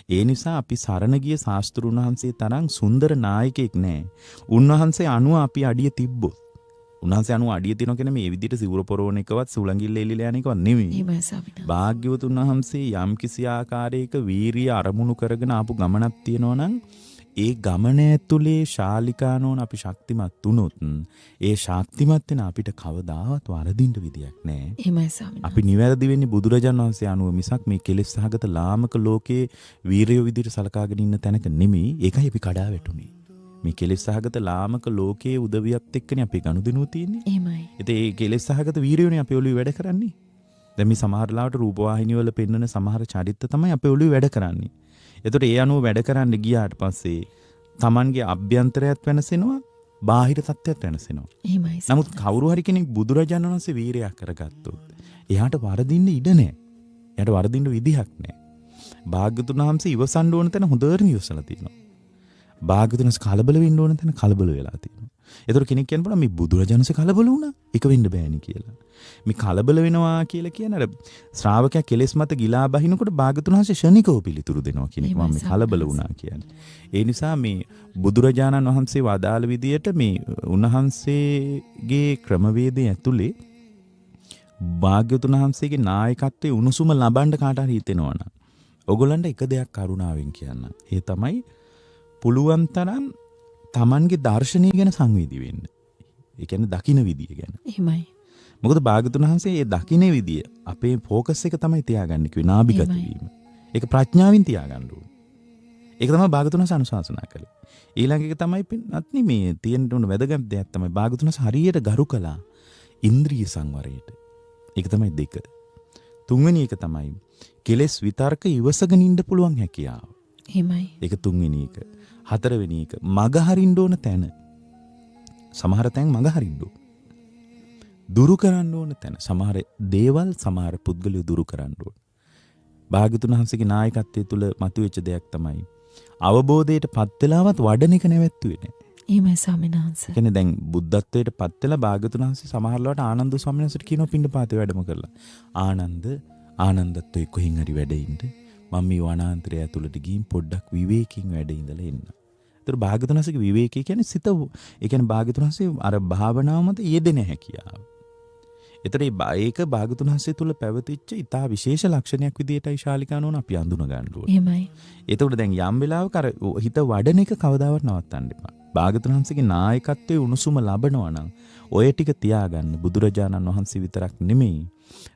ඒ නිසා අපි සරණ ගිය ශාස්ත්‍රුන් වහන්සේ තරම් සුන්දර නායකයෙක් නැහැ. උන්වහන්සේ අනුව අපි අඩිය තිබ්බොත්. උන්වහන්සේ අනුව අඩිය තියනවා කියන්නේ මේ විදිහට සිවුර පොරවන එකවත් සුළඟිල්ල එලිලා යන එකවත් නෙමෙයි. එහෙමයි ස්වාමීන් වහන්සේ. භාග්‍යවතුන් වහන්සේ යම් කිසි ආකාරයක වීරිය අරමුණු කරගෙන ආපු ගමනක් තියෙනවා නම් ඒ ගමන ඇතුලේ ශාලිකානෝන අපි ශක්තිමත් වුණොත් ඒ ශක්තිමත් වෙන අපිට කවදාවත් වරදින්න විදියක් නැහැ. එහෙමයි ස්වාමීන් අපි නිවැරදි වෙන්නේ බුදුරජාණන් වහන්සේ අනුව මිසක් මේ කෙලෙස් සහගත ලාමක ලෝකයේ වීරයෝ විදිහට සලකාගෙන ඉන්න තැනක නෙමෙයි. ඒකයි අපි කඩා වැටුනේ. මේ කෙලෙස් සහගත ලාමක ලෝකයේ උදවියත් එක්කනේ අපි ගනුදෙනුව තියෙන්නේ. එහෙමයි. ඉතින් ඒ කෙලෙස් සහගත වීරයෝනේ අපි ඔළුවේ වැඩ කරන්නේ. දැන් මේ සමහර ලාවට රූපවාහිනිය වල පෙන්වන සමහර චරිත තමයි අපේ ඔළුවේ වැඩ කරන්නේ. ඒතකොට ඒ අනුව වැඩ කරන්න ගියාට පස්සේ Tamanගේ අභ්‍යන්තරයත් වෙනසෙනවා, බාහිර තත්ත්වයක් වෙනසෙනවා. එහෙමයි. නමුත් කවුරු හරි කෙනෙක් බුදුරජාණන් වහන්සේ වීරයක් කරගත්තොත් එයාට වරදින්න ඉඩ නැහැ. එයාට වරදින්න විදිහක් නැහැ. භාග්‍යතුන් වහන්සේ ඉවසන්න ඕන තැන හොඳට ඉවසලා තියෙනවා. භාග්‍යතුන් වහන්සේ කලබල වෙන්න ඕන තැන කලබල වෙලා තියෙනවා. ඒතකොට කෙනෙක් කියන්න පුළුවන් මේ බුදුරජාණන් වහන්සේ කලබල වුණා. ඒක වෙන්න බෑනේ කියලා. මේ කලබල වෙනවා කියලා කියන අර ශ්‍රාවකයා කෙලෙස් මත ගිලා බහිනකොට භාග්‍යතුන් වහන්සේ ශනිකව පිළිතුරු දෙනවා කියන එක මම මේ කලබල වුණා කියන්නේ. ඒ නිසා මේ බුදුරජාණන් වහන්සේ වදාළ විදියට මේ උන්වහන්සේගේ ක්‍රමවේදයේ ඇතුලේ භාග්‍යතුන් වහන්සේගේ නායකත්වයේ උණුසුම ලබන්න කාට හරි හිතෙනවා නම් ඔයගොල්ලන්ට එක දෙයක් කරුණාවෙන් කියන්න. ඒ තමයි පුළුවන් තරම් Tamanගේ දර්ශනීය ගැන සංවේදී වෙන්න. ඒ කියන්නේ දකින්න විදිය ගැන. එහෙමයි. මොකද භාග්‍යතුන් වහන්සේ මේ දකින්න විදිය අපේ ફોකස් එක තමයි තියාගන්නේ කිව්වේ නාභිගත වීම. ඒක ප්‍රඥාවෙන් තියාගන්න ඕනේ. ඒක තමයි භාග්‍යතුන් වහන්සේ අනුශාසනා කළේ. ඊළඟ එක තමයි පින්වත්නි මේ තියෙන්න උන වැදගත් දෙයක් තමයි භාග්‍යතුන් වහන්සේ හරියට ගරු කළා ඉන්ද්‍රිය සංවරයට. ඒක තමයි දෙක. තුන්වෙනි එක තමයි කෙලෙස් විතර්ක ඉවසගෙන ඉන්න පුළුවන් හැකියාව. එහෙමයි. ඒක තුන්වෙනි එක. හතරවෙනි එක මග හරින්න ඕන තැන. සමහර තැන් මග හරින්න ඕන. දුරු කරන්න ඕන තැන. සමහර දේවල් සමහර පුද්ගලයෝ දුරු කරන්න ඕන. භාග්‍යතුන් වහන්සේගේ නායකත්වයේ තුල මතුවෙච්ච දෙයක් තමයි අවබෝධයට පත් වෙලාවත් වඩන එක නැවැත්තුවේ නැහැ. එහෙමයි ස්වාමීන් වහන්සේ. කියන්නේ දැන් බුද්ධත්වයට පත් වෙලා භාග්‍යතුන් වහන්සේ සමහරවට ආනන්ද ස්වාමීන් වහන්සේට කියනවා පින්ඩපාතේ වැඩම කරලා. ආනන්දත් ඔය කොහෙන් හරි වැඩ ඉන්න. මම මේ වනාන්තරය ඇතුළට ගිහින් පොඩ්ඩක් විවේකයෙන් වැඩ ඉඳලා එන්න. ඒතර භාග්‍යතුන් වහන්සේගේ විවේකී කියන්නේ සිත. ඒ කියන්නේ භාග්‍යතුන් වහන්සේ අර භාවනාව මත යෙදෙන හැකියාව. ඒතර ඒක භාග්‍යතුන් වහන්සේ තුල පැවතිච්ච ඉතා විශේෂ ලක්ෂණයක් විදියටයි ශාලිකානෝන අපි අඳුන ගන්න ඕනේ. එහෙමයි. ඒතකොට දැන් යම් වෙලාවක අර හිත වඩන එක කවදාවත් නවත්තන්න එපා. භාග්‍යතුන් වහන්සේගේ නායකත්වයේ උණුසුම ලබනවා නම් ඔය ටික තියාගන්න බුදුරජාණන් වහන්සේ විතරක් නෙමෙයි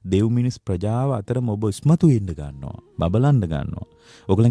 දෙව් මිනිස් ප්‍රජාව අතරම ඔබ ඉස්මතු වෙන්න ගන්නවා. බබලන්න ගන්නවා. ඔයගොල්ලන්